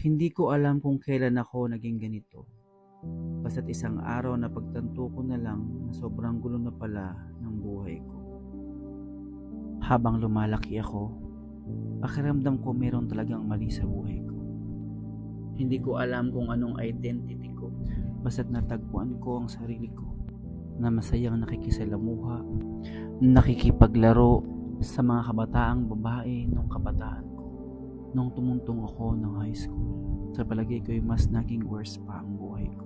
Hindi ko alam kung kailan ako naging ganito. Basta't isang araw na pagtanto ko na lang na sobrang gulo na pala ng buhay ko. Habang lumalaki ako, pakiramdam ko meron talagang mali sa buhay ko. Hindi ko alam kung anong identity ko, basta't natagpuan ko ang sarili ko na masayang nakikisalamuha, nakikipaglaro sa mga kabataang babae nung kabataan ko. Nung tumuntong ako ng high school, sa palagay ko'y mas naging worse pa ang buhay ko.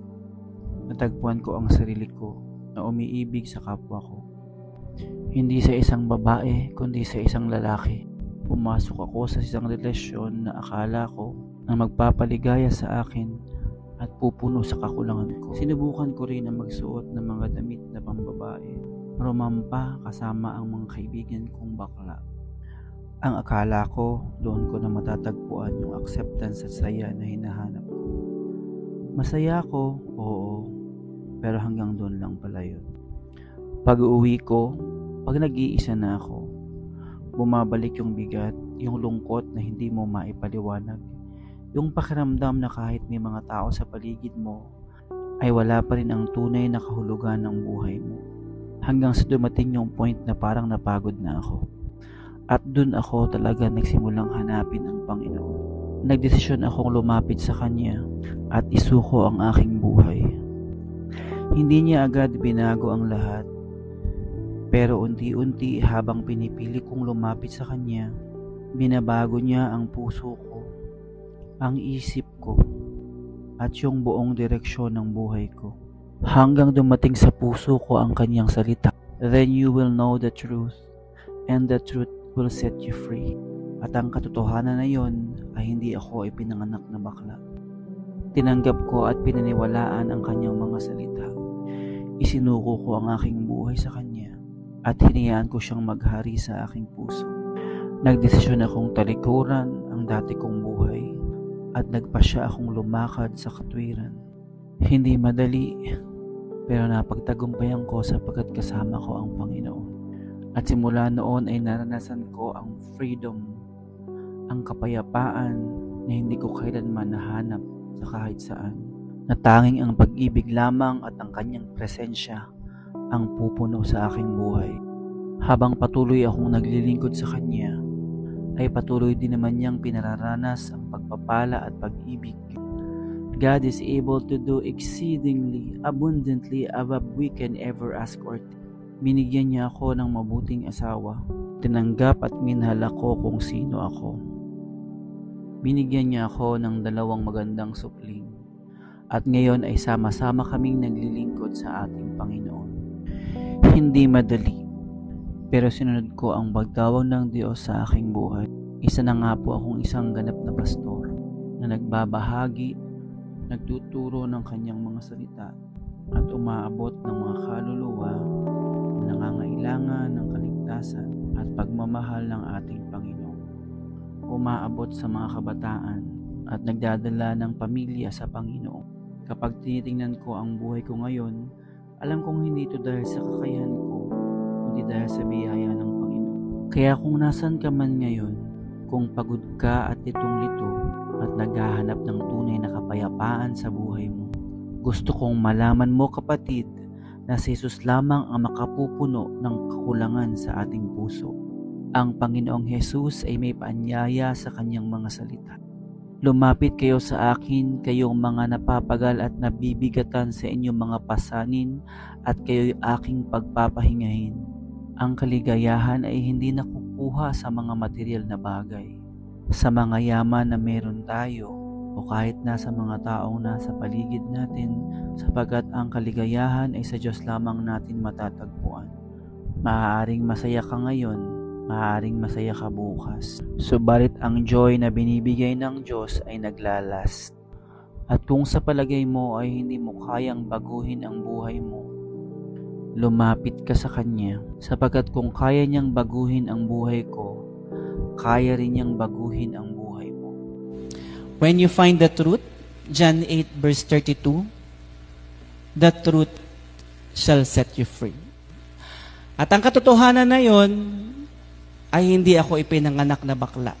Natagpuan ko ang sarili ko na umiibig sa kapwa ko. Hindi sa isang babae, kundi sa isang lalaki. Pumasok ako sa isang relasyon na akala ko na magpapaligaya sa akin at pupuno sa kakulangan ko. Sinubukan ko rin na magsuot ng mga damit na pambabae. Rumampa kasama ang mga kaibigan kong bakla. Ang akala ko, doon ko na matatagpuan yung acceptance at saya na hinahanap ko. Masaya ako, oo, pero hanggang doon lang pala yun. Pag-uwi ko, pag nag-iisa na ako, bumabalik yung bigat, yung lungkot na hindi mo maipaliwanag, yung pakiramdam na kahit may mga tao sa paligid mo, ay wala pa rin ang tunay na kahulugan ng buhay mo. Hanggang sa dumating yung point na parang napagod na ako. At dun ako talaga nagsimulang hanapin ang Panginoon. Nagdesisyon akong lumapit sa Kanya at isuko ang aking buhay. Hindi niya agad binago ang lahat, pero unti-unti habang pinipili kong lumapit sa Kanya, binabago niya ang puso ko, ang isip ko, at yung buong direksyon ng buhay ko. Hanggang dumating sa puso ko ang Kanyang salita. Then you will know the truth, and the truth will set you free. At ang katotohanan na yon ay hindi ako ipinanganak na bakla. Tinanggap ko at pinaniwalaan ang Kanyang mga salita. Isinuko ko ang aking buhay sa Kanya at hinayaan ko siyang maghari sa aking puso. Nagdesisyon akong talikuran ang dati kong buhay at nagpasya akong lumakad sa katwiran. Hindi madali, pero napagtagumpayan ko sapagkat kasama ko ang Panginoon. At simula noon ay naranasan ko ang freedom, ang kapayapaan na hindi ko kailanman nahanap sa kahit saan. Na tanging ang pag-ibig lamang at ang Kanyang presensya ang pupuno sa aking buhay. Habang patuloy akong naglilingkod sa Kanya, ay patuloy din naman niyang pinararanas ang pagpapala at pag-ibig. God is able to do exceedingly abundantly above we can ever ask or think. Binigyan niya ako ng mabuting asawa. Tinanggap at minahal ako kung sino ako. Binigyan niya ako ng 2 magandang supling. At ngayon ay sama-sama kaming naglilingkod sa ating Panginoon. Hindi madali, pero sinunod ko ang pagtawag ng Diyos sa aking buhay. Isa na nga po akong isang ganap na pastor na nagbabahagi, nagtuturo ng Kanyang mga salita at umaabot ng mga kaluluwa na nangangailangan ng kaligtasan at pagmamahal ng ating Panginoon. Umaabot sa mga kabataan at nagdadala ng pamilya sa Panginoon. Kapag tinitingnan ko ang buhay ko ngayon, alam kong hindi ito dahil sa kakayahan ko, kundi dahil sa biyaya ng Panginoon. Kaya kung nasan ka man ngayon, kung pagod ka at litong-lito at naghahanap ng tunay na kapayapaan sa buhay mo, gusto kong malaman mo, kapatid, na si Jesus lamang ang makapupuno ng kakulangan sa ating puso. Ang Panginoong Jesus ay may paanyaya sa Kanyang mga salita. Lumapit kayo sa akin, kayong mga napapagal at nabibigatan sa inyong mga pasanin, at kayo'y aking pagpapahingahin. Ang kaligayahan ay hindi nakukuha sa mga material na bagay, sa mga yaman na meron tayo, o kahit nasa mga taong nasa paligid natin, sapagkat ang kaligayahan ay sa Diyos lamang natin matatagpuan. Maaaring masaya ka ngayon, maaaring masaya ka bukas. Subalit ang joy na binibigay ng Diyos ay naglalast. At kung sa palagay mo ay hindi mo kayang baguhin ang buhay mo, lumapit ka sa Kanya, sapagkat kung kaya niyang baguhin ang buhay ko, kaya rin niyang baguhin ang buhay mo. When you find the truth, John 8 verse 32, the truth shall set you free. At ang katotohanan na yon ay hindi ako ipinanganak na bakla.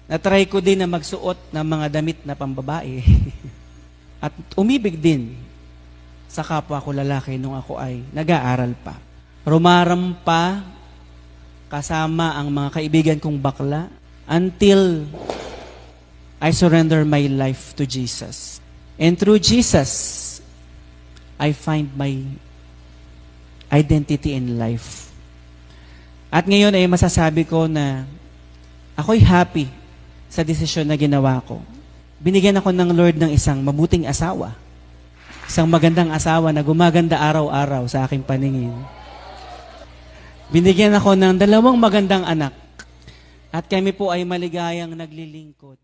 Na-try ko din na magsuot ng mga damit na pambabae. At umibig din sa kapwa ko lalaki nung ako ay nag-aaral pa. Rumarampa kasama ang mga kaibigan kong bakla until I surrender my life to Jesus. And through Jesus, I find my identity in life. At ngayon ay masasabi ko na ako'y happy sa desisyon na ginawa ko. Binigyan ako ng Lord ng isang mabuting asawa. Isang magandang asawa na gumaganda araw-araw sa aking paningin. Binigyan ako ng 2 magandang anak. At kami po ay maligayang naglilingkod.